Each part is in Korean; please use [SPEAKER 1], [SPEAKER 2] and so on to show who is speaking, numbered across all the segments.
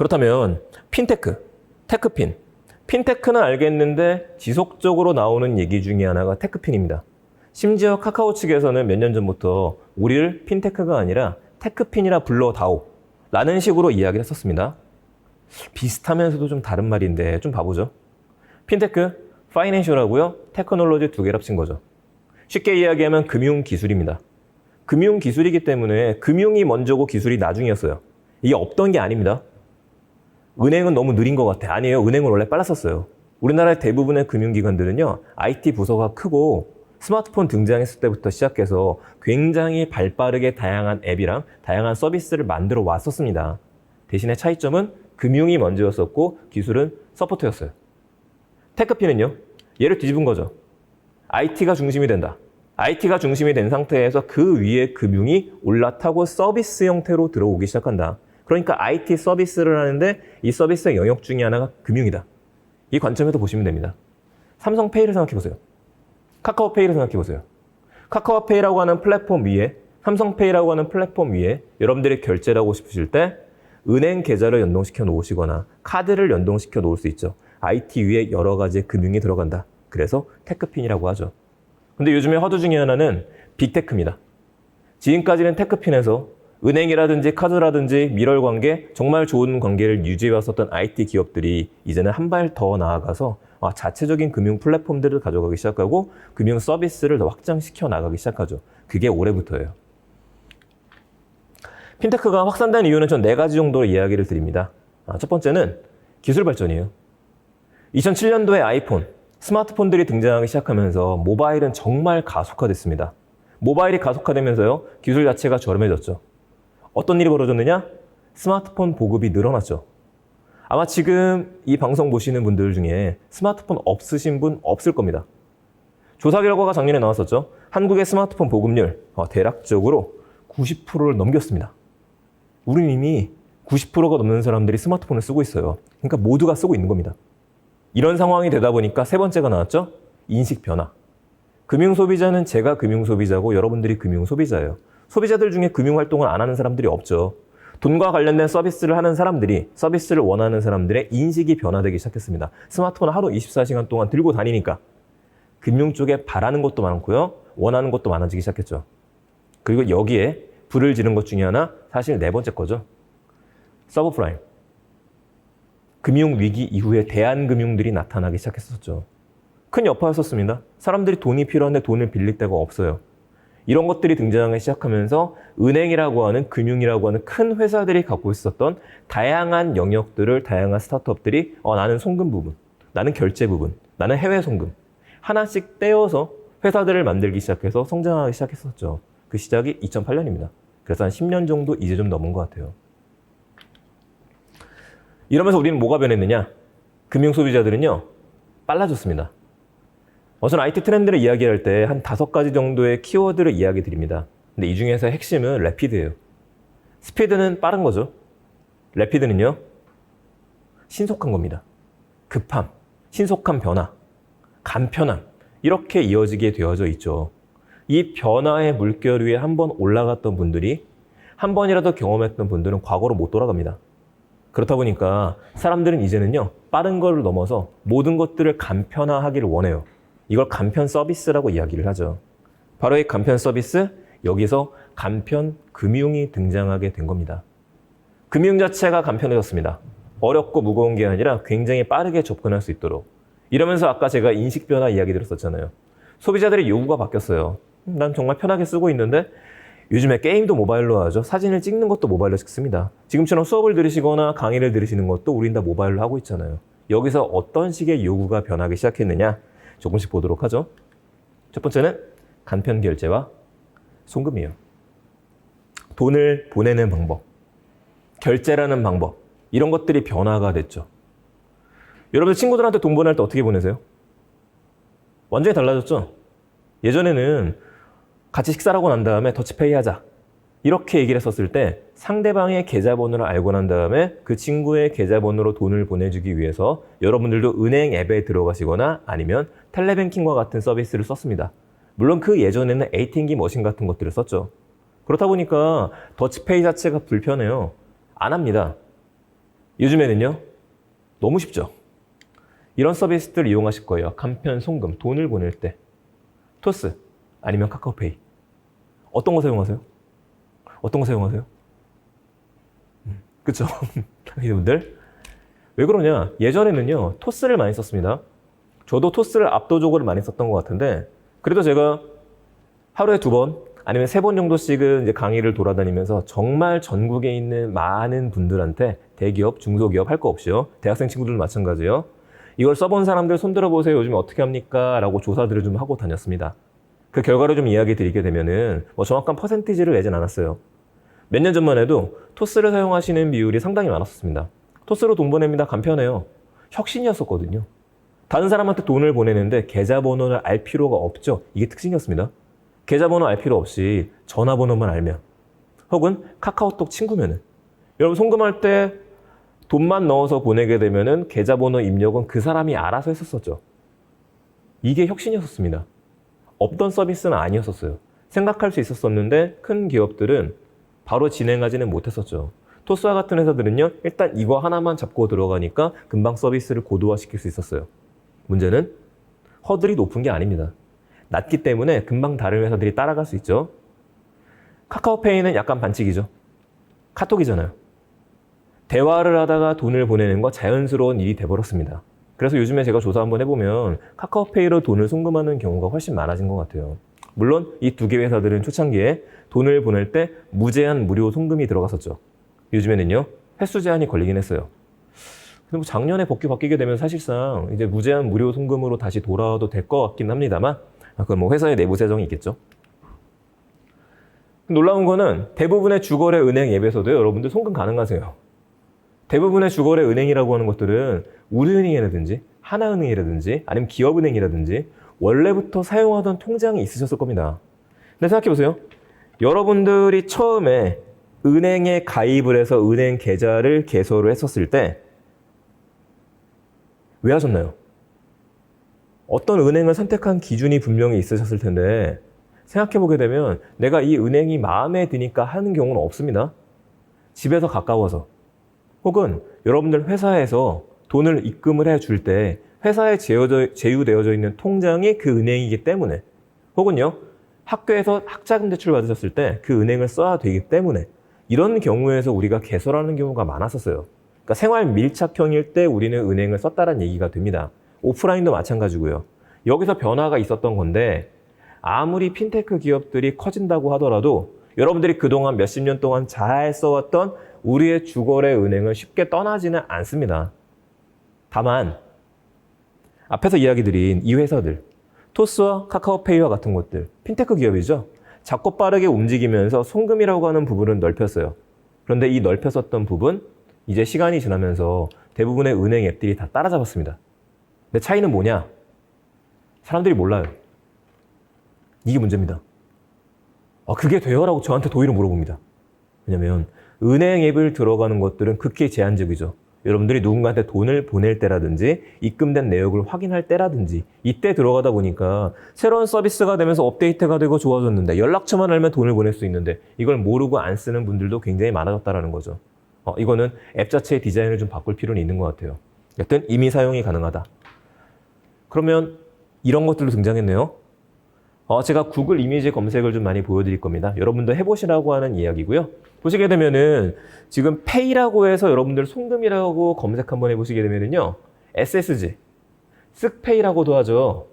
[SPEAKER 1] 그렇다면 핀테크, 테크핀. 핀테크는 알겠는데 지속적으로 나오는 얘기 중에 하나가 테크핀입니다. 심지어 카카오 측에서는 몇 년 전부터 우리를 핀테크가 아니라 테크핀이라 불러다오 라는 식으로 이야기를 했었습니다. 비슷하면서도 좀 다른 말인데 좀 봐보죠. 핀테크, 파이낸셜하고요. 테크놀로지 두 개를 합친 거죠. 쉽게 이야기하면 금융기술입니다. 금융기술이기 때문에 금융이 먼저고 기술이 나중이었어요. 이게 없던 게 아닙니다. 은행은 너무 느린 것 같아. 아니에요. 은행은 원래 빨랐었어요. 우리나라의 대부분의 금융기관들은요. IT 부서가 크고 스마트폰 등장했을 때부터 시작해서 굉장히 발빠르게 다양한 앱이랑 다양한 서비스를 만들어 왔었습니다. 대신에 차이점은 금융이 먼저였었고 기술은 서포트였어요. 테크핀은요. 얘를 뒤집은 거죠. IT가 중심이 된다. IT가 중심이 된 상태에서 그 위에 금융이 올라타고 서비스 형태로 들어오기 시작한다. 그러니까 IT 서비스를 하는데 이 서비스의 영역 중에 하나가 금융이다. 이 관점에서 보시면 됩니다. 삼성페이를 생각해보세요. 카카오페이를 생각해보세요. 카카오페이라고 하는 플랫폼 위에 삼성페이라고 하는 플랫폼 위에 여러분들이 결제를 하고 싶으실 때 은행 계좌를 연동시켜 놓으시거나 카드를 연동시켜 놓을 수 있죠. IT 위에 여러 가지의 금융이 들어간다. 그래서 테크핀이라고 하죠. 근데 요즘에 화두 중에 하나는 빅테크입니다. 지금까지는 테크핀에서 은행이라든지 카드라든지 밀월 관계, 정말 좋은 관계를 유지해 왔었던 IT 기업들이 이제는 한 발 더 나아가서 자체적인 금융 플랫폼들을 가져가기 시작하고 금융 서비스를 더 확장시켜 나가기 시작하죠. 그게 올해부터예요. 핀테크가 확산된 이유는 전 4가지 정도로 이야기를 드립니다. 첫 번째는 기술 발전이에요. 2007년도에 아이폰, 스마트폰들이 등장하기 시작하면서 모바일은 정말 가속화됐습니다. 모바일이 가속화되면서요, 기술 자체가 저렴해졌죠. 어떤 일이 벌어졌느냐? 스마트폰 보급이 늘어났죠. 아마 지금 이 방송 보시는 분들 중에 스마트폰 없으신 분 없을 겁니다. 조사 결과가 작년에 나왔었죠. 한국의 스마트폰 보급률 대략적으로 90%를 넘겼습니다. 우리 이미 90%가 넘는 사람들이 스마트폰을 쓰고 있어요. 그러니까 모두가 쓰고 있는 겁니다. 이런 상황이 되다 보니까 세 번째가 나왔죠. 인식 변화. 금융 소비자는 제가 금융 소비자고 여러분들이 금융 소비자예요. 소비자들 중에 금융 활동을 안 하는 사람들이 없죠. 돈과 관련된 서비스를 하는 사람들이, 서비스를 원하는 사람들의 인식이 변화되기 시작했습니다. 스마트폰을 하루 24시간 동안 들고 다니니까 금융 쪽에 바라는 것도 많고요. 원하는 것도 많아지기 시작했죠. 그리고 여기에 불을 지른 것 중에 하나, 사실 4번째 거죠. 서브프라임. 금융위기 이후에 대안금융들이 나타나기 시작했었죠. 큰 여파였었습니다. 사람들이 돈이 필요한데 돈을 빌릴 데가 없어요. 이런 것들이 등장하기 시작하면서 은행이라고 하는 금융이라고 하는 큰 회사들이 갖고 있었던 다양한 영역들을 다양한 스타트업들이 나는 송금 부분, 나는 결제 부분, 나는 해외 송금 하나씩 떼어서 회사들을 만들기 시작해서 성장하기 시작했었죠. 그 시작이 2008년입니다. 그래서 한 10년 정도 이제 좀 넘은 것 같아요. 이러면서 우리는 뭐가 변했느냐? 금융 소비자들은요, 빨라졌습니다. 저는 IT 트렌드를 이야기할 때 한 5가지 정도의 키워드를 이야기 드립니다. 근데 이 중에서 핵심은 래피드예요. 스피드는 빠른 거죠. 래피드는요, 신속한 겁니다. 급함, 신속한 변화, 간편함, 이렇게 이어지게 되어져 있죠. 이 변화의 물결 위에 한번 올라갔던 분들이 한 번이라도 경험했던 분들은 과거로 못 돌아갑니다. 그렇다 보니까 사람들은 이제는요, 빠른 거를 넘어서 모든 것들을 간편화하기를 원해요. 이걸 간편 서비스라고 이야기를 하죠. 바로 이 간편 서비스, 여기서 간편 금융이 등장하게 된 겁니다. 금융 자체가 간편해졌습니다. 어렵고 무거운 게 아니라 굉장히 빠르게 접근할 수 있도록. 이러면서 아까 제가 인식 변화 이야기 드렸었잖아요. 소비자들의 요구가 바뀌었어요. 난 정말 편하게 쓰고 있는데 요즘에 게임도 모바일로 하죠. 사진을 찍는 것도 모바일로 찍습니다. 지금처럼 수업을 들으시거나 강의를 들으시는 것도 우린 다 모바일로 하고 있잖아요. 여기서 어떤 식의 요구가 변하기 시작했느냐? 조금씩 보도록 하죠. 첫 번째는 간편 결제와 송금이에요. 돈을 보내는 방법, 결제라는 방법, 이런 것들이 변화가 됐죠. 여러분들 친구들한테 돈 보낼 때 어떻게 보내세요? 완전히 달라졌죠? 예전에는 같이 식사를 하고 난 다음에 더치페이 하자, 이렇게 얘기를 했었을 때 상대방의 계좌번호를 알고 난 다음에 그 친구의 계좌번호로 돈을 보내주기 위해서 여러분들도 은행 앱에 들어가시거나 아니면 텔레뱅킹과 같은 서비스를 썼습니다. 물론 그 예전에는 ATM기 머신 같은 것들을 썼죠. 그렇다 보니까 더치페이 자체가 불편해요. 안 합니다. 요즘에는요, 너무 쉽죠. 이런 서비스들 이용하실 거예요. 간편 송금, 돈을 보낼 때. 토스, 아니면 카카오페이. 어떤 거 사용하세요? 어떤 거 사용하세요? 그쵸? 이분들. 왜 그러냐? 예전에는요, 토스를 많이 썼습니다. 저도 토스를 압도적으로 많이 썼던 것 같은데, 그래도 제가 하루에 2번, 아니면 3번 정도씩은 이제 강의를 돌아다니면서 정말 전국에 있는 많은 분들한테 대기업, 중소기업 할 거 없이요. 대학생 친구들도 마찬가지요. 이걸 써본 사람들 손들어 보세요. 요즘 어떻게 합니까? 라고 조사들을 좀 하고 다녔습니다. 그 결과를 좀 이야기 드리게 되면은 뭐 정확한 퍼센티지를 내진 않았어요. 몇 년 전만 해도 토스를 사용하시는 비율이 상당히 많았었습니다. 토스로 돈 보냅니다. 간편해요. 혁신이었었거든요. 다른 사람한테 돈을 보내는데 계좌번호를 알 필요가 없죠. 이게 특징이었습니다. 계좌번호 알 필요 없이 전화번호만 알면, 혹은 카카오톡 친구면은, 여러분 송금할 때 돈만 넣어서 보내게 되면은 계좌번호 입력은 그 사람이 알아서 했었었죠. 이게 혁신이었습니다. 없던 서비스는 아니었었어요. 생각할 수 있었었는데 큰 기업들은 바로 진행하지는 못했었죠. 토스와 같은 회사들은요, 일단 이거 하나만 잡고 들어가니까 금방 서비스를 고도화시킬 수 있었어요. 문제는 허들이 높은 게 아닙니다. 낮기 때문에 금방 다른 회사들이 따라갈 수 있죠. 카카오페이는 약간 반칙이죠. 카톡이잖아요. 대화를 하다가 돈을 보내는 거 자연스러운 일이 돼버렸습니다. 그래서 요즘에 제가 조사 한번 해보면 카카오페이로 돈을 송금하는 경우가 훨씬 많아진 것 같아요. 물론 이 2개 회사들은 초창기에 돈을 보낼 때 무제한 무료 송금이 들어갔었죠. 요즘에는요, 횟수 제한이 걸리긴 했어요. 근데 뭐 작년에 법규 바뀌게 되면 사실상 이제 무제한 무료 송금으로 다시 돌아와도 될 것 같긴 합니다만, 그건 뭐 회사의 내부 사정이 있겠죠. 놀라운 거는 대부분의 주거래 은행 앱에서도 여러분들 송금 가능하세요. 대부분의 주거래 은행이라고 하는 것들은 우리은행이라든지 하나은행이라든지 아니면 기업은행이라든지 원래부터 사용하던 통장이 있으셨을 겁니다. 근데 생각해보세요. 여러분들이 처음에 은행에 가입을 해서 은행 계좌를 개설을 했었을 때 왜 하셨나요? 어떤 은행을 선택한 기준이 분명히 있으셨을 텐데 생각해보게 되면 내가 이 은행이 마음에 드니까 하는 경우는 없습니다. 집에서 가까워서, 혹은 여러분들 회사에서 돈을 입금을 해줄 때 회사에 제휴되어져 있는 통장이 그 은행이기 때문에, 혹은요 학교에서 학자금 대출 받으셨을 때 그 은행을 써야 되기 때문에 이런 경우에서 우리가 개설하는 경우가 많았었어요. 그러니까 생활 밀착형일 때 우리는 은행을 썼다는 얘기가 됩니다. 오프라인도 마찬가지고요. 여기서 변화가 있었던 건데, 아무리 핀테크 기업들이 커진다고 하더라도 여러분들이 그동안 몇십 년 동안 잘 써왔던 우리의 주거래 은행을 쉽게 떠나지는 않습니다. 다만 앞에서 이야기 드린 이 회사들, 토스와 카카오페이와 같은 것들, 핀테크 기업이죠. 작고 빠르게 움직이면서 송금이라고 하는 부분은 넓혔어요. 그런데 이 넓혔었던 부분, 이제 시간이 지나면서 대부분의 은행 앱들이 다 따라잡았습니다. 근데 차이는 뭐냐? 사람들이 몰라요. 이게 문제입니다. 그게 돼요? 라고 저한테 도의로 물어봅니다. 왜냐면 은행 앱을 들어가는 것들은 극히 제한적이죠. 여러분들이 누군가한테 돈을 보낼 때라든지 입금된 내역을 확인할 때라든지 이때 들어가다 보니까 새로운 서비스가 되면서 업데이트가 되고 좋아졌는데 연락처만 알면 돈을 보낼 수 있는데 이걸 모르고 안 쓰는 분들도 굉장히 많아졌다는 거죠. 이거는 앱 자체의 디자인을 좀 바꿀 필요는 있는 것 같아요. 여튼 이미 사용이 가능하다. 그러면 이런 것들도 등장했네요. 제가 구글 이미지 검색을 좀 많이 보여드릴 겁니다. 여러분도 해보시라고 하는 이야기고요. 보시게 되면은 지금 페이라고 해서 여러분들 송금이라고 검색 한번 해보시게 되면은요, SSG, 쓱페이라고도 하죠.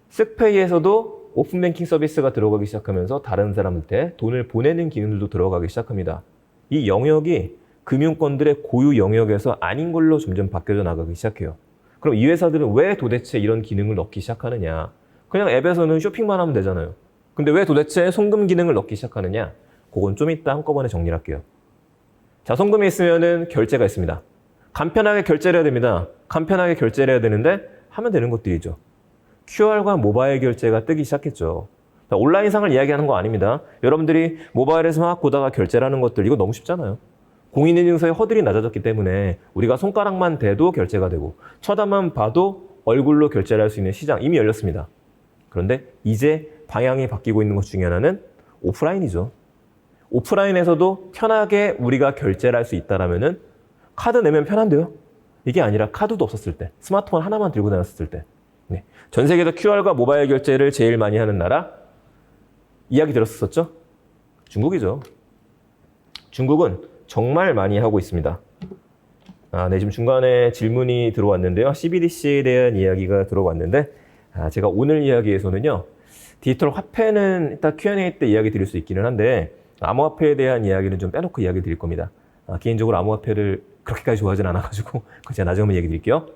[SPEAKER 1] 쓱페이에서도 오픈뱅킹 서비스가 들어가기 시작하면서 다른 사람한테 돈을 보내는 기능들도 들어가기 시작합니다. 이 영역이 금융권들의 고유 영역에서 아닌 걸로 점점 바뀌어져 나가기 시작해요. 그럼 이 회사들은 왜 도대체 이런 기능을 넣기 시작하느냐? 그냥 앱에서는 쇼핑만 하면 되잖아요. 근데 왜 도대체 송금 기능을 넣기 시작하느냐? 그건 좀 이따 한꺼번에 정리를 할게요. 자, 송금이 있으면은 결제가 있습니다. 간편하게 결제를 해야 됩니다. 간편하게 결제를 해야 되는데 하면 되는 것들이죠. QR과 모바일 결제가 뜨기 시작했죠. 자, 온라인상을 이야기하는 거 아닙니다. 여러분들이 모바일에서 막 보다가 결제를 하는 것들, 이거 너무 쉽잖아요. 공인인증서의 허들이 낮아졌기 때문에 우리가 손가락만 대도 결제가 되고 쳐다만 봐도 얼굴로 결제를 할 수 있는 시장 이미 열렸습니다. 그런데 이제 방향이 바뀌고 있는 것 중에 하나는 오프라인이죠. 오프라인에서도 편하게 우리가 결제를 할 수 있다라면은 카드 내면 편한데요? 이게 아니라 카드도 없었을 때, 스마트폰 하나만 들고 다녔을 때. 네. 전 세계에서 QR과 모바일 결제를 제일 많이 하는 나라? 이야기 들었었죠? 중국이죠. 중국은 정말 많이 하고 있습니다. 네, 지금 중간에 질문이 들어왔는데요. CBDC에 대한 이야기가 들어왔는데, 제가 오늘 이야기에서는요, 디지털 화폐는 이따 Q&A 때 이야기 드릴 수 있기는 한데, 암호화폐에 대한 이야기는 좀 빼놓고 이야기 드릴 겁니다. 개인적으로 암호화폐를 그렇게까지 좋아하진 않아가지고, 그거 제가 나중에 한번 얘기 드릴게요.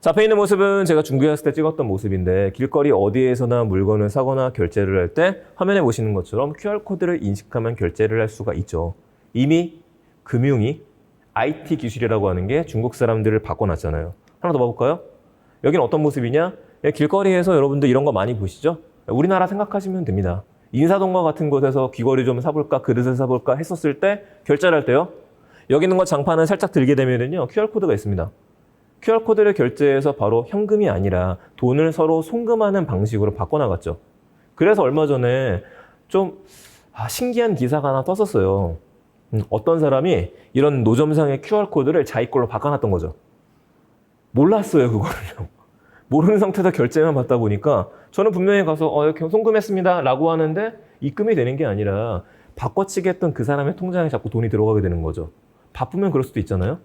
[SPEAKER 1] 자, 앞에 있는 모습은 제가 중국에 갔을 때 찍었던 모습인데, 길거리 어디에서나 물건을 사거나 결제를 할 때 화면에 보시는 것처럼 QR코드를 인식하면 결제를 할 수가 있죠. 이미 금융이 IT 기술이라고 하는 게 중국 사람들을 바꿔놨잖아요. 하나 더 봐볼까요? 여기는 어떤 모습이냐? 길거리에서 여러분들 이런 거 많이 보시죠? 우리나라 생각하시면 됩니다. 인사동과 같은 곳에서 귀걸이 좀 사볼까, 그릇을 사볼까 했었을 때 결제를 할 때요. 여기 있는 거 장판을 살짝 들게 되면은요, QR코드가 있습니다. QR코드를 결제해서 바로 현금이 아니라 돈을 서로 송금하는 방식으로 바꿔나갔죠. 그래서 얼마 전에 좀 신기한 기사가 하나 떴었어요. 어떤 사람이 이런 노점상의 QR코드를 자기 걸로 바꿔놨던 거죠. 몰랐어요, 그거를요. 모르는 상태에서 결제만 받다 보니까 저는 분명히 가서 이렇게 송금했습니다 라고 하는데 입금이 되는 게 아니라 바꿔치기 했던 그 사람의 통장에 자꾸 돈이 들어가게 되는 거죠. 바쁘면 그럴 수도 있잖아요.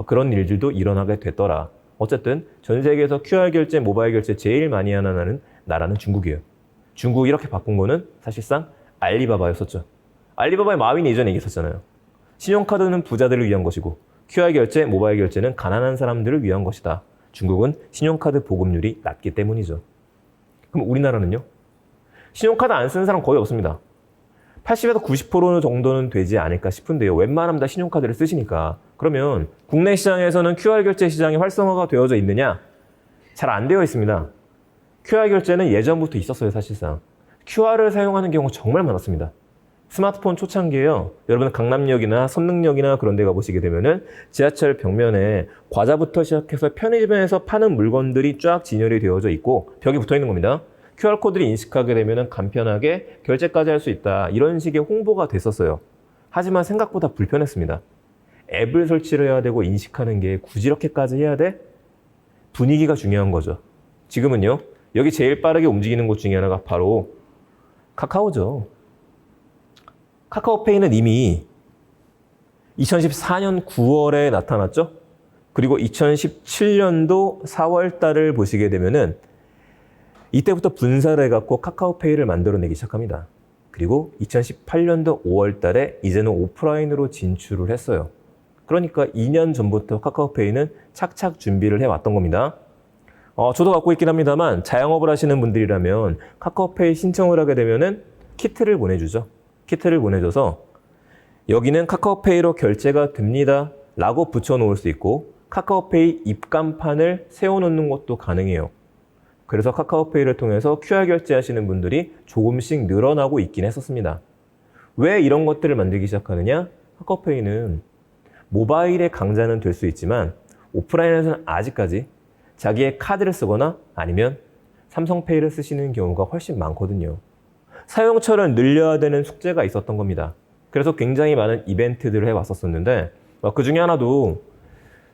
[SPEAKER 1] 그런 일들도 일어나게 됐더라. 어쨌든 전 세계에서 QR 결제, 모바일 결제 제일 많이 하는 나라는 중국이에요. 중국이 이렇게 바꾼 거는 사실상 알리바바였었죠. 알리바바의 마윈이 예전에 얘기했었잖아요. 신용카드는 부자들을 위한 것이고 QR 결제, 모바일 결제는 가난한 사람들을 위한 것이다. 중국은 신용카드 보급률이 낮기 때문이죠. 그럼 우리나라는요? 신용카드 안 쓰는 사람 거의 없습니다. 80에서 90% 정도는 되지 않을까 싶은데요. 웬만하면 다 신용카드를 쓰시니까. 그러면 국내 시장에서는 QR 결제 시장이 활성화가 되어져 있느냐? 잘 안 되어 있습니다. QR 결제는 예전부터 있었어요, 사실상. QR을 사용하는 경우가 정말 많았습니다. 스마트폰 초창기에요. 여러분 강남역이나 선릉역이나 그런 데 가보시게 되면은 지하철 벽면에 과자부터 시작해서 편의점에서 파는 물건들이 쫙 진열이 되어져 있고 벽에 붙어 있는 겁니다. QR코드를 인식하게 되면은 간편하게 결제까지 할 수 있다. 이런 식의 홍보가 됐었어요. 하지만 생각보다 불편했습니다. 앱을 설치를 해야 되고 인식하는 게 굳이 이렇게까지 해야 돼? 분위기가 중요한 거죠. 지금은요. 여기 제일 빠르게 움직이는 곳 중에 하나가 바로 카카오죠. 카카오페이는 이미 2014년 9월에 나타났죠. 그리고 2017년도 4월 달을 보시게 되면은 이때부터 분사를 해갖고 카카오페이를 만들어내기 시작합니다. 그리고 2018년도 5월 달에 이제는 오프라인으로 진출을 했어요. 그러니까 2년 전부터 카카오페이는 착착 준비를 해왔던 겁니다. 저도 갖고 있긴 합니다만 자영업을 하시는 분들이라면 카카오페이 신청을 하게 되면은 키트를 보내주죠. 키트를 보내줘서 여기는 카카오페이로 결제가 됩니다 라고 붙여놓을 수 있고 카카오페이 입간판을 세워놓는 것도 가능해요. 그래서 카카오페이를 통해서 QR 결제하시는 분들이 조금씩 늘어나고 있긴 했었습니다. 왜 이런 것들을 만들기 시작하느냐? 카카오페이는 모바일의 강자는 될 수 있지만 오프라인에서는 아직까지 자기의 카드를 쓰거나 아니면 삼성페이를 쓰시는 경우가 훨씬 많거든요. 사용처를 늘려야 되는 숙제가 있었던 겁니다. 그래서 굉장히 많은 이벤트들을 해왔었는데 그 중에 하나도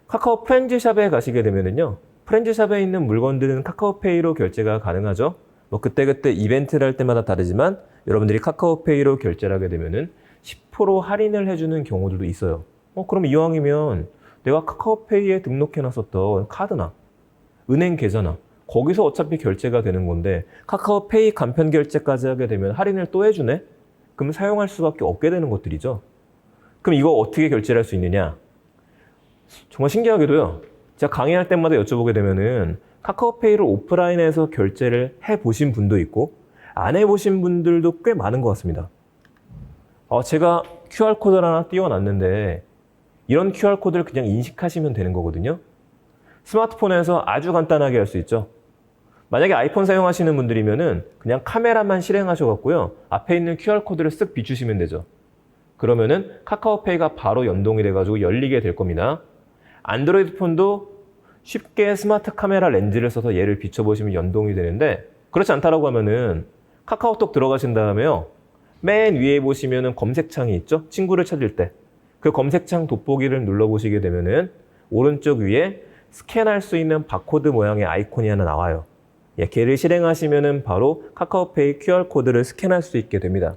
[SPEAKER 1] 카카오 프렌즈샵에 가시게 되면은요. 프렌즈샵에 있는 물건들은 카카오페이로 결제가 가능하죠. 그때그때 이벤트를 할 때마다 다르지만 여러분들이 카카오페이로 결제를 하게 되면은 10% 할인을 해주는 경우들도 있어요. 그럼 이왕이면 내가 카카오페이에 등록해놨었던 카드나 은행 계좌나 거기서 어차피 결제가 되는 건데 카카오페이 간편 결제까지 하게 되면 할인을 또 해주네? 그럼 사용할 수밖에 없게 되는 것들이죠. 그럼 이거 어떻게 결제를 할 수 있느냐? 정말 신기하게도요. 제가 강의할 때마다 여쭤보게 되면은 카카오페이를 오프라인에서 결제를 해보신 분도 있고 안 해보신 분들도 꽤 많은 것 같습니다. 제가 QR코드를 하나 띄워놨는데 이런 QR코드를 그냥 인식하시면 되는 거거든요. 스마트폰에서 아주 간단하게 할 수 있죠. 만약에 아이폰 사용하시는 분들이면은 그냥 카메라만 실행하셔갖고요. 앞에 있는 QR코드를 쓱 비추시면 되죠. 그러면은 카카오페이가 바로 연동이 돼가지고 열리게 될 겁니다. 안드로이드 폰도 쉽게 스마트 카메라 렌즈를 써서 얘를 비춰보시면 연동이 되는데 그렇지 않다라고 하면은 카카오톡 들어가신 다음에요. 맨 위에 보시면은 검색창이 있죠. 친구를 찾을 때. 그 검색창 돋보기를 눌러보시게 되면은 오른쪽 위에 스캔할 수 있는 바코드 모양의 아이콘이 하나 나와요. 예, 걔를 실행하시면은 바로 카카오페이 QR코드를 스캔할 수 있게 됩니다.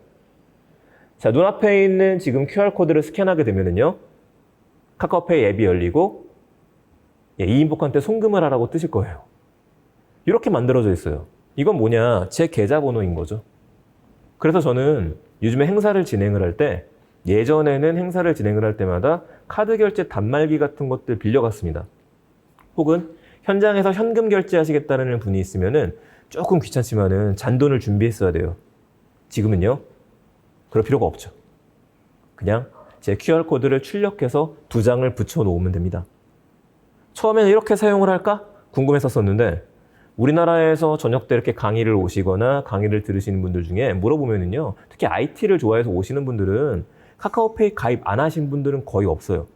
[SPEAKER 1] 자, 눈앞에 있는 지금 QR코드를 스캔하게 되면은요, 카카오페이 앱이 열리고, 예, 이인복한테 송금을 하라고 뜨실 거예요. 이렇게 만들어져 있어요. 이건 뭐냐? 제 계좌번호인 거죠. 그래서 저는 요즘에 행사를 진행을 할 때, 예전에는 행사를 진행을 할 때마다 카드 결제 단말기 같은 것들 빌려갔습니다. 혹은 현장에서 현금 결제하시겠다는 분이 있으면은 조금 귀찮지만은 잔돈을 준비했어야 돼요. 지금은요, 그럴 필요가 없죠. 그냥 제 QR코드를 출력해서 2장을 붙여 놓으면 됩니다. 처음에는 이렇게 사용을 할까? 궁금했었는데, 우리나라에서 저녁 때 이렇게 강의를 오시거나 강의를 들으시는 분들 중에 물어보면은요, 특히 IT를 좋아해서 오시는 분들은 카카오페이 가입 안 하신 분들은 거의 없어요.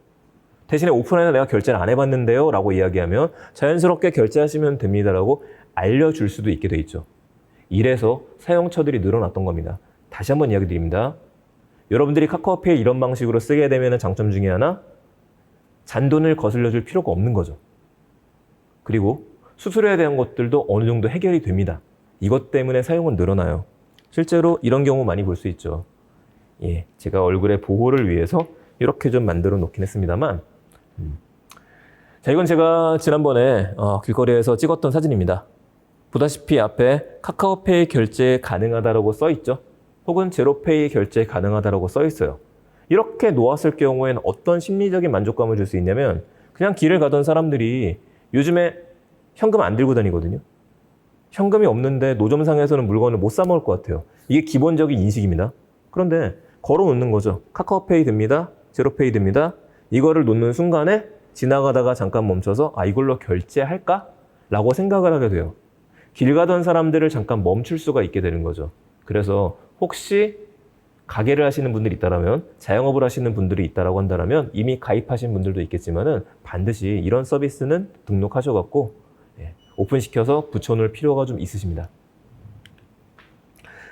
[SPEAKER 1] 대신에 오프라인에 내가 결제를 안 해봤는데요 라고 이야기하면 자연스럽게 결제하시면 됩니다 라고 알려줄 수도 있게 돼 있죠. 이래서 사용처들이 늘어났던 겁니다. 다시 한번 이야기 드립니다. 여러분들이 카카오페이 이런 방식으로 쓰게 되면 장점 중에 하나, 잔돈을 거슬려 줄 필요가 없는 거죠. 그리고 수수료에 대한 것들도 어느 정도 해결이 됩니다. 이것 때문에 사용은 늘어나요. 실제로 이런 경우 많이 볼 수 있죠. 예, 제가 얼굴의 보호를 위해서 이렇게 좀 만들어 놓긴 했습니다만, 자, 이건 제가 지난번에 길거리에서 찍었던 사진입니다. 보다시피 앞에 카카오페이 결제 가능하다라고 써 있죠. 혹은 제로페이 결제 가능하다라고 써 있어요. 이렇게 놓았을 경우에는 어떤 심리적인 만족감을 줄 수 있냐면, 그냥 길을 가던 사람들이 요즘에 현금 안 들고 다니거든요. 현금이 없는데 노점상에서는 물건을 못 사 먹을 것 같아요. 이게 기본적인 인식입니다. 그런데 걸어 놓는 거죠. 카카오페이 됩니다. 제로페이 됩니다. 이거를 놓는 순간에 지나가다가 잠깐 멈춰서 이걸로 결제할까? 라고 생각을 하게 돼요. 길 가던 사람들을 잠깐 멈출 수가 있게 되는 거죠. 그래서 혹시 가게를 하시는 분들이 있다라면, 자영업을 하시는 분들이 있다라고 한다면 이미 가입하신 분들도 있겠지만은 반드시 이런 서비스는 등록하셔갖고 오픈시켜서 붙여놓을 필요가 좀 있으십니다.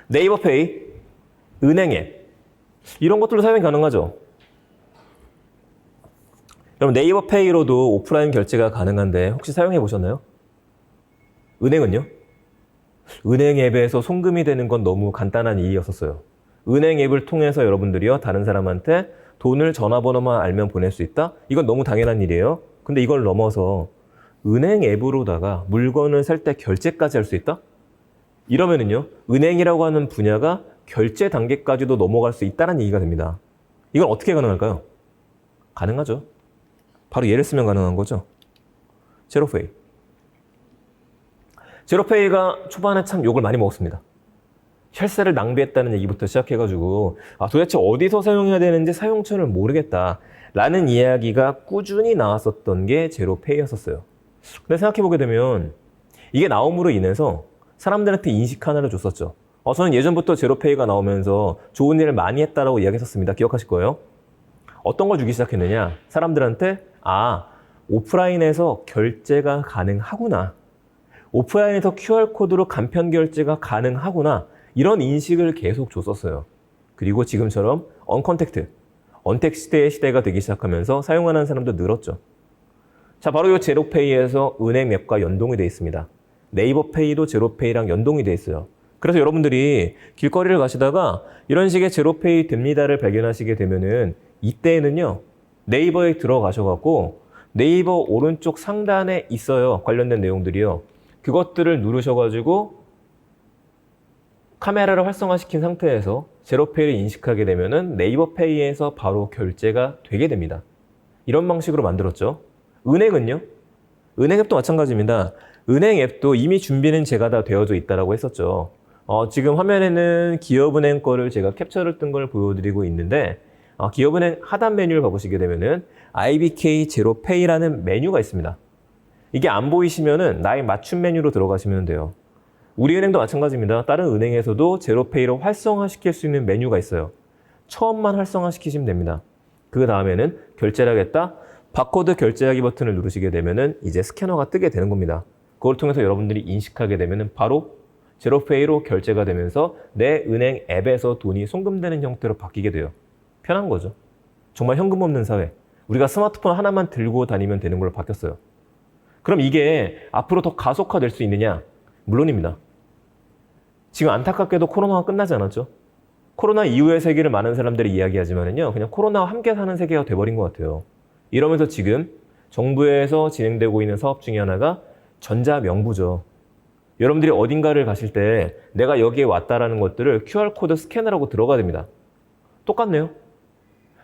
[SPEAKER 1] 네이버페이, 은행 앱, 이런 것들도 사용이 가능하죠. 여러분, 네이버페이로도 오프라인 결제가 가능한데 혹시 사용해 보셨나요? 은행은요? 은행 앱에서 송금이 되는 건 너무 간단한 일이었었어요. 은행 앱을 통해서 여러분들이요, 다른 사람한테 돈을 전화번호만 알면 보낼 수 있다? 이건 너무 당연한 일이에요. 근데 이걸 넘어서 은행 앱으로다가 물건을 살 때 결제까지 할 수 있다? 이러면은요, 은행이라고 하는 분야가 결제 단계까지도 넘어갈 수 있다는 얘기가 됩니다. 이건 어떻게 가능할까요? 가능하죠. 바로 얘를 쓰면 가능한 거죠. 제로페이. 제로페이가 초반에 참 욕을 많이 먹었습니다. 혈세를 낭비했다는 얘기부터 시작해가지고 도대체 어디서 사용해야 되는지 사용처를 모르겠다 라는 이야기가 꾸준히 나왔었던 게 제로페이였었어요. 근데 생각해보게 되면 이게 나옴으로 인해서 사람들한테 인식 하나를 줬었죠. 저는 예전부터 제로페이가 나오면서 좋은 일을 많이 했다라고 이야기했었습니다. 기억하실 거예요? 어떤 걸 주기 시작했느냐? 사람들한테 오프라인에서 결제가 가능하구나. 오프라인에서 QR코드로 간편 결제가 가능하구나. 이런 인식을 계속 줬었어요. 그리고 지금처럼 언컨택트, 언택 시대가 되기 시작하면서 사용하는 사람도 늘었죠. 자, 바로 이 제로페이에서 은행 앱과 연동이 되어 있습니다. 네이버페이도 제로페이랑 연동이 되어 있어요. 그래서 여러분들이 길거리를 가시다가 이런 식의 제로페이 됩니다를 발견하시게 되면은 이때에는요, 네이버에 들어가셔갖고 네이버 오른쪽 상단에 있어요. 관련된 내용들이요. 그것들을 누르셔가지고 카메라를 활성화시킨 상태에서 제로페이를 인식하게 되면은 네이버페이에서 바로 결제가 되게 됩니다. 이런 방식으로 만들었죠. 은행은요? 은행 앱도 마찬가지입니다. 은행 앱도 이미 준비는 제가 다 되어져 있다라고 했었죠. 지금 화면에는 기업은행 거를 제가 캡처를 뜬 걸 보여드리고 있는데, 기업은행 하단 메뉴를 봐보시게 되면은 IBK 제로페이라는 메뉴가 있습니다. 이게 안 보이시면은 나의 맞춤 메뉴로 들어가시면 돼요. 우리은행도 마찬가지입니다. 다른 은행에서도 제로페이로 활성화시킬 수 있는 메뉴가 있어요. 처음만 활성화시키시면 됩니다. 그 다음에는 결제를 하겠다. 바코드 결제하기 버튼을 누르시게 되면은 이제 스캐너가 뜨게 되는 겁니다. 그걸 통해서 여러분들이 인식하게 되면은 바로 제로페이로 결제가 되면서 내 은행 앱에서 돈이 송금되는 형태로 바뀌게 돼요. 편한 거죠. 정말 현금 없는 사회. 우리가 스마트폰 하나만 들고 다니면 되는 걸로 바뀌었어요. 그럼 이게 앞으로 더 가속화될 수 있느냐? 물론입니다. 지금 안타깝게도 코로나가 끝나지 않았죠. 코로나 이후의 세계를 많은 사람들이 이야기하지만요, 그냥 코로나와 함께 사는 세계가 돼버린 것 같아요. 이러면서 지금 정부에서 진행되고 있는 사업 중에 하나가 전자명부죠. 여러분들이 어딘가를 가실 때 내가 여기에 왔다라는 것들을 QR코드 스캔을 하고 들어가야 됩니다. 똑같네요.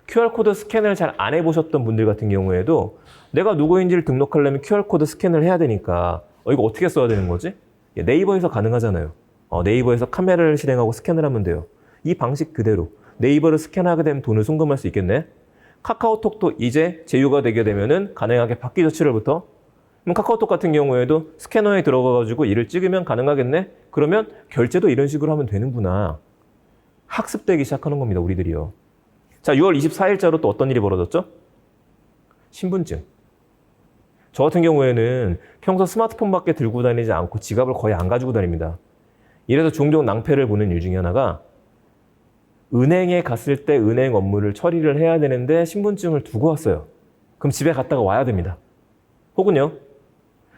[SPEAKER 1] QR코드 스캔을 잘 안 해보셨던 분들 같은 경우에도 내가 누구인지를 등록하려면 QR코드 스캔을 해야 되니까 이거 어떻게 써야 되는 거지? 네이버에서 가능하잖아요. 네이버에서 카메라를 실행하고 스캔을 하면 돼요. 이 방식 그대로 네이버를 스캔하게 되면 돈을 송금할 수 있겠네. 카카오톡도 이제 제휴가 되게 되면은 가능하게 바뀌죠, 7월부터. 그럼 카카오톡 같은 경우에도 스캐너에 들어가가지고 이를 찍으면 가능하겠네? 그러면 결제도 이런 식으로 하면 되는구나. 학습되기 시작하는 겁니다, 우리들이요. 자, 6월 24일자로 또 어떤 일이 벌어졌죠? 신분증. 저 같은 경우에는 평소 스마트폰밖에 들고 다니지 않고 지갑을 거의 안 가지고 다닙니다. 이래서 종종 낭패를 보는 이유 중에 하나가 은행에 갔을 때 은행 업무를 처리를 해야 되는데 신분증을 두고 왔어요. 그럼 집에 갔다가 와야 됩니다. 혹은요,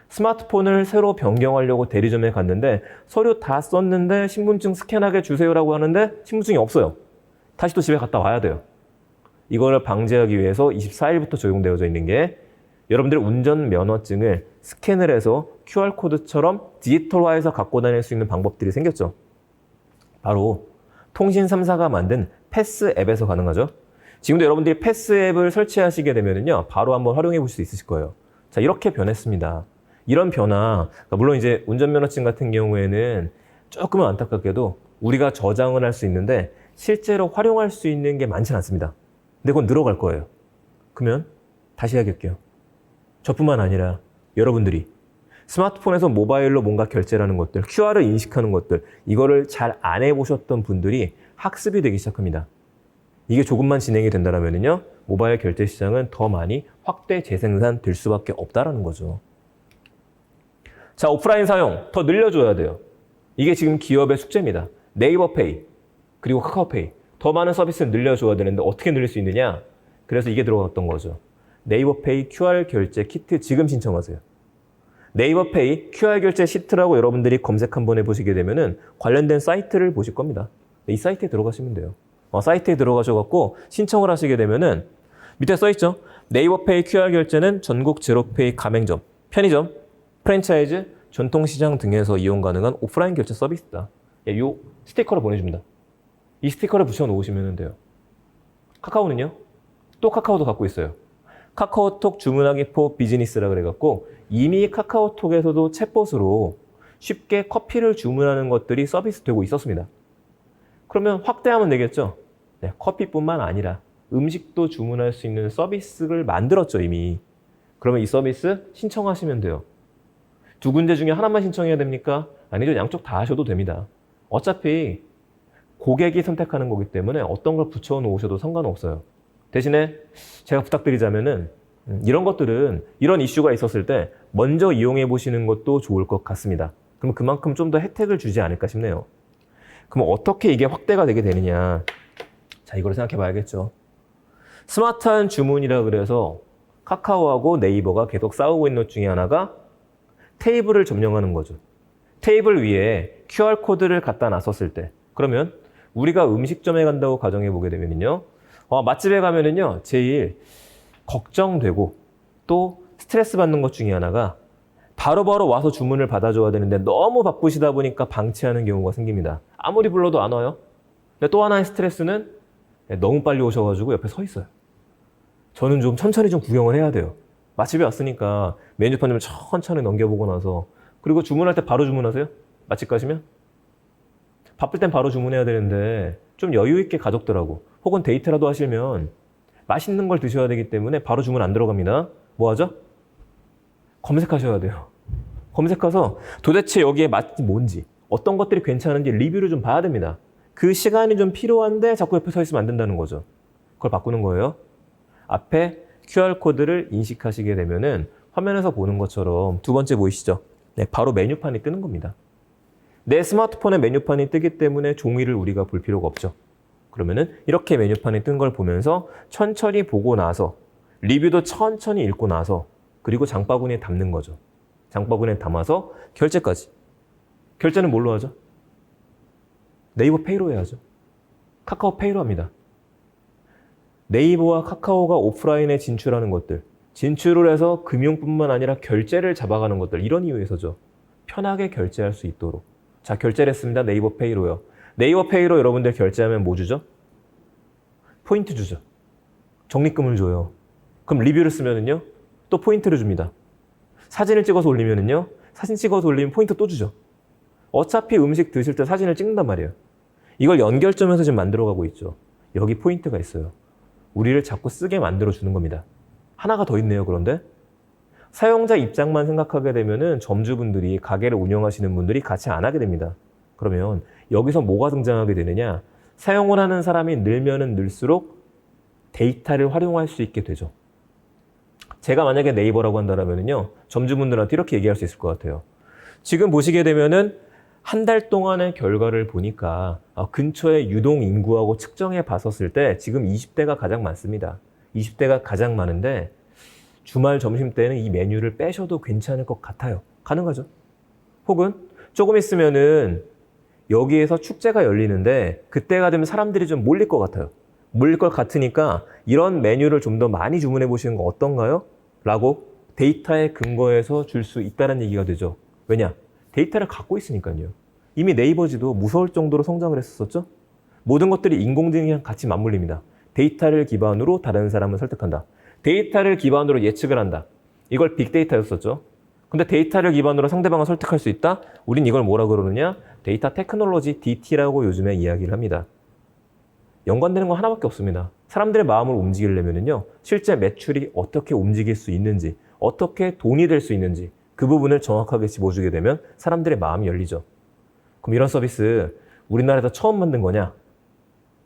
[SPEAKER 1] 스마트폰을 새로 변경하려고 대리점에 갔는데 서류 다 썼는데 신분증 스캔하게 주세요라고 하는데 신분증이 없어요. 다시 또 집에 갔다 와야 돼요. 이거를 방지하기 위해서 24일부터 적용되어져 있는 게 여러분들의 운전면허증을 스캔을 해서 QR코드처럼 디지털화해서 갖고 다닐 수 있는 방법들이 생겼죠. 바로 통신 3사가 만든 패스 앱에서 가능하죠. 지금도 여러분들이 패스 앱을 설치하시게 되면요, 바로 한번 활용해 볼 수 있으실 거예요. 자, 이렇게 변했습니다. 이런 변화, 물론 이제 운전면허증 같은 경우에는 조금은 안타깝게도 우리가 저장을 할 수 있는데 실제로 활용할 수 있는 게 많지는 않습니다. 근데 그건 늘어갈 거예요. 그러면 다시 이야기할게요. 저뿐만 아니라 여러분들이 스마트폰에서 모바일로 뭔가 결제라는 것들, QR을 인식하는 것들, 이거를 잘 안 해보셨던 분들이 학습이 되기 시작합니다. 이게 조금만 진행이 된다면요, 모바일 결제 시장은 더 많이 확대 재생산될 수밖에 없다라는 거죠. 자, 오프라인 사용 더 늘려줘야 돼요. 이게 지금 기업의 숙제입니다. 네이버 페이, 그리고 카카오페이, 더 많은 서비스를 늘려줘야 되는데 어떻게 늘릴 수 있느냐? 그래서 이게 들어갔던 거죠. 네이버 페이 QR 결제 키트 지금 신청하세요. 네이버 페이 QR 결제 시트라고 여러분들이 검색 한번 해보시게 되면은 관련된 사이트를 보실 겁니다. 이 사이트에 들어가시면 돼요. 사이트에 들어가셔갖고 신청을 하시게 되면은 밑에 써있죠. 네이버 페이 QR 결제는 전국 제로페이 가맹점, 편의점, 프랜차이즈, 전통시장 등에서 이용 가능한 오프라인 결제 서비스다. 이 스티커를 보내줍니다. 이 스티커를 붙여놓으시면 돼요. 카카오는요? 또 카카오도 갖고 있어요. 카카오톡 주문하기 포 비즈니스라 그래갖고 이미 카카오톡에서도 챗봇으로 쉽게 커피를 주문하는 것들이 서비스 되고 있었습니다. 그러면 확대하면 되겠죠? 네, 커피뿐만 아니라 음식도 주문할 수 있는 서비스를 만들었죠, 이미. 그러면 이 서비스 신청하시면 돼요. 두 군데 중에 하나만 신청해야 됩니까? 아니죠, 양쪽 다 하셔도 됩니다. 어차피 고객이 선택하는 거기 때문에 어떤 걸 붙여놓으셔도 상관없어요. 대신에 제가 부탁드리자면은 이런 것들은 이런 이슈가 있었을 때 먼저 이용해 보시는 것도 좋을 것 같습니다. 그럼 그만큼 좀 더 혜택을 주지 않을까 싶네요. 그럼 어떻게 이게 확대가 되게 되느냐? 자, 이걸 생각해 봐야겠죠. 스마트한 주문이라 그래서 카카오하고 네이버가 계속 싸우고 있는 것 중에 하나가 테이블을 점령하는 거죠. 테이블 위에 QR코드를 갖다 놨었을 때, 그러면 우리가 음식점에 간다고 가정해 보게 되면요, 맛집에 가면은요, 제일 걱정되고 또 스트레스 받는 것 중에 하나가 바로바로 와서 주문을 받아줘야 되는데 너무 바쁘시다 보니까 방치하는 경우가 생깁니다. 아무리 불러도 안 와요. 근데 또 하나의 스트레스는 너무 빨리 오셔가지고 옆에 서 있어요. 저는 좀 천천히 좀 구경을 해야 돼요. 맛집에 왔으니까 메뉴판 좀 천천히 넘겨보고 나서, 그리고 주문할 때 바로 주문하세요? 맛집 가시면? 바쁠 땐 바로 주문해야 되는데 좀 여유 있게 가족들하고 혹은 데이트라도 하시면 맛있는 걸 드셔야 되기 때문에 바로 주문 안 들어갑니다. 뭐 하죠? 검색하셔야 돼요. 검색해서 도대체 여기에 맛이 뭔지, 어떤 것들이 괜찮은지 리뷰를 좀 봐야 됩니다. 그 시간이 좀 필요한데 자꾸 옆에 서 있으면 안 된다는 거죠. 그걸 바꾸는 거예요. 앞에 QR코드를 인식하시게 되면은 화면에서 보는 것처럼 두 번째 보이시죠? 네, 바로 메뉴판이 뜨는 겁니다. 내 스마트폰에 메뉴판이 뜨기 때문에 종이를 우리가 볼 필요가 없죠. 그러면은 이렇게 메뉴판에 뜬 걸 보면서 천천히 보고 나서 리뷰도 천천히 읽고 나서 그리고 장바구니에 담는 거죠. 장바구니에 담아서 결제까지. 결제는 뭘로 하죠? 네이버 페이로 해야죠. 카카오 페이로 합니다. 네이버와 카카오가 오프라인에 진출하는 것들, 진출을 해서 금융뿐만 아니라 결제를 잡아가는 것들, 이런 이유에서죠. 편하게 결제할 수 있도록. 자, 결제를 했습니다. 네이버 페이로요. 네이버 페이로 여러분들 결제하면 뭐 주죠? 포인트 주죠. 적립금을 줘요. 그럼 리뷰를 쓰면은요, 또 포인트를 줍니다. 사진을 찍어서 올리면은요, 사진 찍어서 올리면 포인트 또 주죠. 어차피 음식 드실 때 사진을 찍는단 말이에요. 이걸 연결점에서 지금 만들어가고 있죠. 여기 포인트가 있어요. 우리를 자꾸 쓰게 만들어주는 겁니다. 하나가 더 있네요, 그런데. 사용자 입장만 생각하게 되면은 점주분들이, 가게를 운영하시는 분들이 같이 안 하게 됩니다. 그러면 여기서 뭐가 등장하게 되느냐? 사용을 하는 사람이 늘면은 늘수록 데이터를 활용할 수 있게 되죠. 제가 만약에 네이버라고 한다면요, 점주분들한테 이렇게 얘기할 수 있을 것 같아요. 지금 보시게 되면은 한 달 동안의 결과를 보니까 근처의 유동 인구하고 측정해 봤었을 때 지금 20대가 가장 많습니다. 20대가 가장 많은데 주말 점심때는 이 메뉴를 빼셔도 괜찮을 것 같아요. 가능하죠? 혹은 조금 있으면은 여기에서 축제가 열리는데 그때가 되면 사람들이 좀 몰릴 것 같아요. 몰릴 것 같으니까 이런 메뉴를 좀 더 많이 주문해 보시는 거 어떤가요? 라고 데이터에 근거해서 줄 수 있다는 얘기가 되죠. 왜냐? 데이터를 갖고 있으니까요. 이미 네이버지도 무서울 정도로 성장을 했었죠. 모든 것들이 인공지능이랑 같이 맞물립니다. 데이터를 기반으로 다른 사람을 설득한다. 데이터를 기반으로 예측을 한다. 이걸 빅데이터였었죠. 근데 데이터를 기반으로 상대방을 설득할 수 있다? 우린 이걸 뭐라 그러느냐? 데이터 테크놀로지, DT라고 요즘에 이야기를 합니다. 연관되는 건 하나밖에 없습니다. 사람들의 마음을 움직이려면요, 실제 매출이 어떻게 움직일 수 있는지, 어떻게 돈이 될 수 있는지 그 부분을 정확하게 짚어주게 되면 사람들의 마음이 열리죠. 그럼 이런 서비스 우리나라에서 처음 만든 거냐?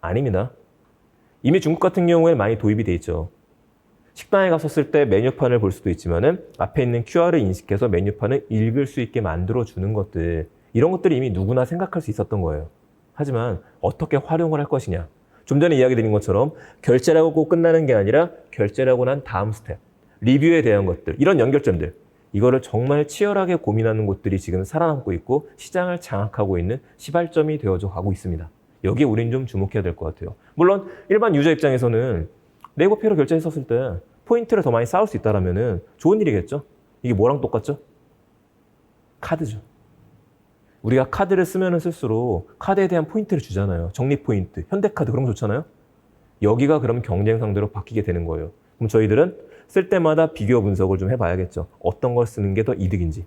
[SPEAKER 1] 아닙니다. 이미 중국 같은 경우에 많이 도입이 돼 있죠. 식당에 갔었을 때 메뉴판을 볼 수도 있지만은 앞에 있는 QR을 인식해서 메뉴판을 읽을 수 있게 만들어주는 것들, 이런 것들이 이미 누구나 생각할 수 있었던 거예요. 하지만 어떻게 활용을 할 것이냐? 좀 전에 이야기 드린 것처럼 결제라고 꼭 끝나는 게 아니라 결제라고 난 다음 스텝, 리뷰에 대한 것들, 이런 연결점들, 이거를 정말 치열하게 고민하는 곳들이 지금 살아남고 있고 시장을 장악하고 있는 시발점이 되어져 가고 있습니다. 여기에 우린 좀 주목해야 될 것 같아요. 물론 일반 유저 입장에서는 네이버 페이로 결제했었을 때 포인트를 더 많이 쌓을 수 있다면 좋은 일이겠죠? 이게 뭐랑 똑같죠? 카드죠. 우리가 카드를 쓰면 쓸수록 카드에 대한 포인트를 주잖아요. 적립 포인트, 현대카드 그런 거 좋잖아요. 여기가 그럼 경쟁 상대로 바뀌게 되는 거예요. 그럼 저희들은 쓸 때마다 비교 분석을 좀 해봐야겠죠. 어떤 걸 쓰는 게 더 이득인지.